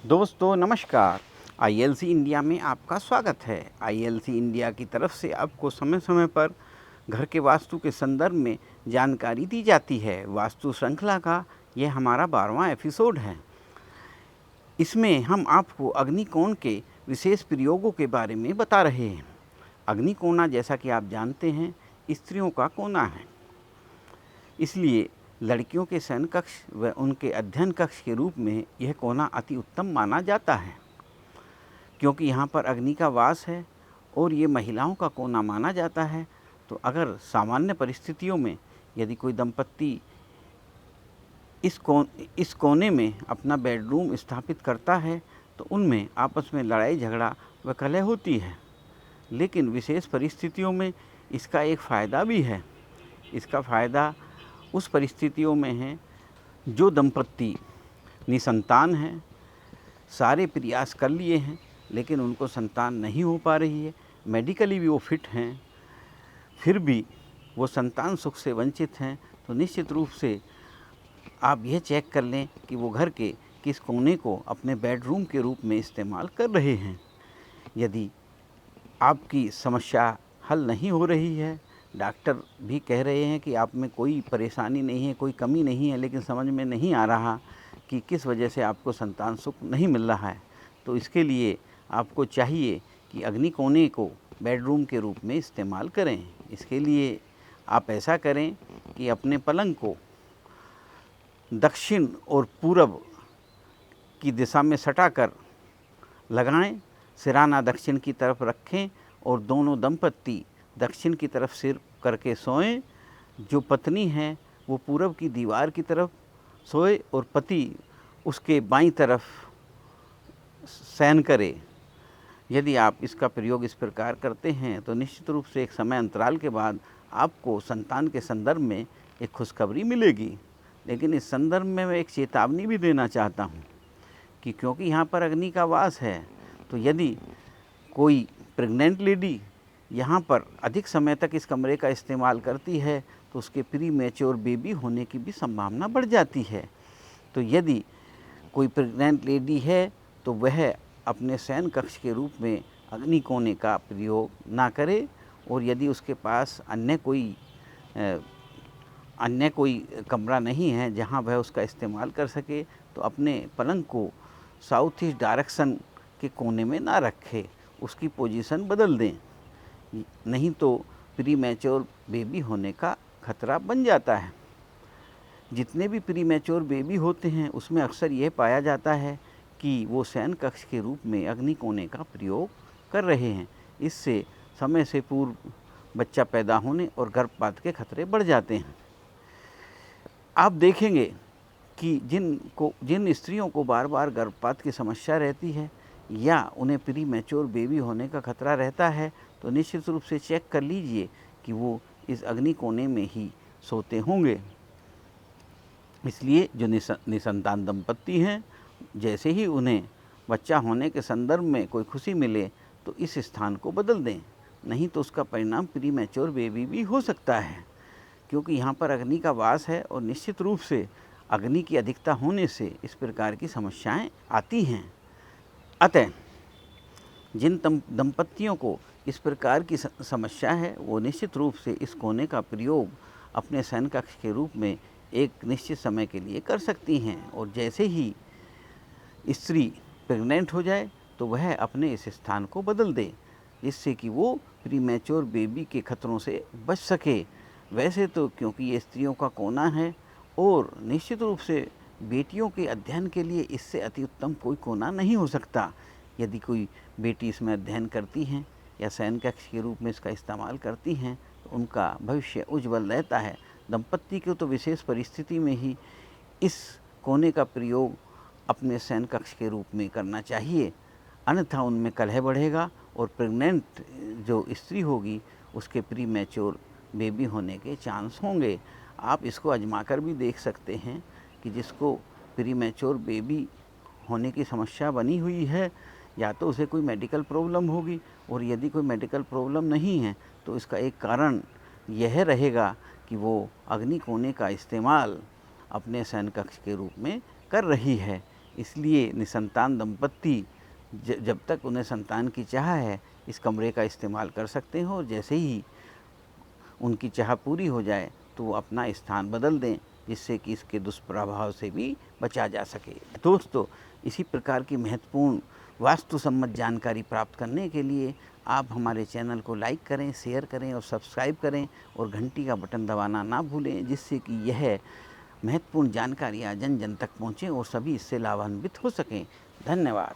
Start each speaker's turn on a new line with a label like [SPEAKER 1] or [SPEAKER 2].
[SPEAKER 1] दोस्तों नमस्कार। ILC India में आपका स्वागत है। आईएलसी इंडिया की तरफ से आपको समय समय पर घर के वास्तु के संदर्भ में जानकारी दी जाती है। वास्तु श्रृंखला का यह हमारा 12वां एपिसोड है। इसमें हम आपको अग्निकोण के विशेष प्रयोगों के बारे में बता रहे हैं। अग्निकोणा, जैसा कि आप जानते हैं, स्त्रियों का कोना है, इसलिए लड़कियों के शयन कक्ष व उनके अध्ययन कक्ष के रूप में यह कोना अति उत्तम माना जाता है, क्योंकि यहाँ पर अग्नि का वास है और ये महिलाओं का कोना माना जाता है। तो अगर सामान्य परिस्थितियों में यदि कोई दंपत्ति इस कोने में अपना बेडरूम स्थापित करता है तो उनमें आपस में लड़ाई झगड़ा व कलह होती है। लेकिन विशेष परिस्थितियों में इसका एक फ़ायदा भी है। इसका फ़ायदा उस परिस्थितियों में है जो दंपत्ति निसंतान हैं, सारे प्रयास कर लिए हैं लेकिन उनको संतान नहीं हो पा रही है, मेडिकली भी वो फिट हैं, फिर भी वो संतान सुख से वंचित हैं, तो निश्चित रूप से आप यह चेक कर लें कि वो घर के किस कोने को अपने बेडरूम के रूप में इस्तेमाल कर रहे हैं। यदि आपकी समस्या हल नहीं हो रही है, डॉक्टर भी कह रहे हैं कि आप में कोई परेशानी नहीं है, कोई कमी नहीं है, लेकिन समझ में नहीं आ रहा कि किस वजह से आपको संतान सुख नहीं मिल रहा है, तो इसके लिए आपको चाहिए कि अग्नि कोने को बेडरूम के रूप में इस्तेमाल करें। इसके लिए आप ऐसा करें कि अपने पलंग को दक्षिण और पूरब की दिशा में सटाकर लगाएं, सिराना दक्षिण की तरफ रखें और दोनों दंपत्ति दक्षिण की तरफ सिर करके सोएं। जो पत्नी है वो पूरब की दीवार की तरफ सोए और पति उसके बाईं तरफ शयन करे। यदि आप इसका प्रयोग इस प्रकार करते हैं तो निश्चित रूप से एक समय अंतराल के बाद आपको संतान के संदर्भ में एक खुशखबरी मिलेगी। लेकिन इस संदर्भ में मैं एक चेतावनी भी देना चाहता हूँ कि क्योंकि यहाँ पर अग्नि का वास है, तो यदि कोई प्रेग्नेंट लेडी यहाँ पर अधिक समय तक इस कमरे का इस्तेमाल करती है तो उसके प्री मैच्योर बेबी होने की भी संभावना बढ़ जाती है। तो यदि कोई प्रेग्नेंट लेडी है तो वह अपने शयन कक्ष के रूप में अग्नि कोने का प्रयोग ना करे, और यदि उसके पास अन्य कोई कमरा नहीं है जहाँ वह उसका इस्तेमाल कर सके तो अपने पलंग को साउथ ईस्ट डायरेक्शन के कोने में ना रखे, उसकी पोजीशन बदल दें, नहीं तो प्री मैच्योर बेबी होने का खतरा बन जाता है। जितने भी प्री मैच्योर बेबी होते हैं उसमें अक्सर यह पाया जाता है कि वो शयन कक्ष के रूप में अग्नि कोने का प्रयोग कर रहे हैं। इससे समय से पूर्व बच्चा पैदा होने और गर्भपात के खतरे बढ़ जाते हैं। आप देखेंगे कि जिन स्त्रियों को बार बार गर्भपात की समस्या रहती है या उन्हें प्री मैच्योर बेबी होने का खतरा रहता है तो निश्चित रूप से चेक कर लीजिए कि वो इस अग्नि कोने में ही सोते होंगे। इसलिए जो निसंतान दंपत्ति हैं, जैसे ही उन्हें बच्चा होने के संदर्भ में कोई खुशी मिले तो इस स्थान को बदल दें, नहीं तो उसका परिणाम प्री मैच्योर बेबी भी हो सकता है, क्योंकि यहाँ पर अग्नि का वास है और निश्चित रूप से अग्नि की अधिकता होने से इस प्रकार की समस्याएं आती हैं। अतः जिन दंपत्तियों को इस प्रकार की समस्या है वो निश्चित रूप से इस कोने का प्रयोग अपने शयन कक्ष के रूप में एक निश्चित समय के लिए कर सकती हैं, और जैसे ही स्त्री प्रेग्नेंट हो जाए तो वह अपने इस स्थान को बदल दे, जिससे कि वो प्री मैच्योर बेबी के खतरों से बच सके। वैसे तो क्योंकि ये स्त्रियों का कोना है और निश्चित रूप से बेटियों के अध्ययन के लिए इससे अति उत्तम कोई कोना नहीं हो सकता। यदि कोई बेटी इसमें अध्ययन करती हैं या शयन कक्ष के रूप में इसका इस्तेमाल करती हैं तो उनका भविष्य उज्जवल रहता है। दंपत्ति को तो विशेष परिस्थिति में ही इस कोने का प्रयोग अपने शयन कक्ष के रूप में करना चाहिए, अन्यथा उनमें कलह बढ़ेगा और प्रेग्नेंट जो स्त्री होगी उसके प्री मैच्योर बेबी होने के चांस होंगे। आप इसको आजमा कर भी देख सकते हैं कि जिसको प्री मैच्योर बेबी होने की समस्या बनी हुई है या तो उसे कोई मेडिकल प्रॉब्लम होगी, और यदि कोई मेडिकल प्रॉब्लम नहीं है तो इसका एक कारण यह रहेगा कि वो अग्नि कोने का इस्तेमाल अपने शयन कक्ष के रूप में कर रही है। इसलिए निसंतान दंपत्ति जब तक उन्हें संतान की चाह है इस कमरे का इस्तेमाल कर सकते हो, और जैसे ही उनकी चाह पूरी हो जाए तो वो अपना स्थान बदल दें, जिससे कि इसके दुष्प्रभाव से भी बचा जा सके। दोस्तों, इसी प्रकार की महत्वपूर्ण वास्तु सम्मत जानकारी प्राप्त करने के लिए आप हमारे चैनल को लाइक करें, शेयर करें और सब्सक्राइब करें, और घंटी का बटन दबाना ना भूलें, जिससे कि यह महत्वपूर्ण जानकारियाँ जन जन तक पहुँचें और सभी इससे लाभान्वित हो सकें। धन्यवाद।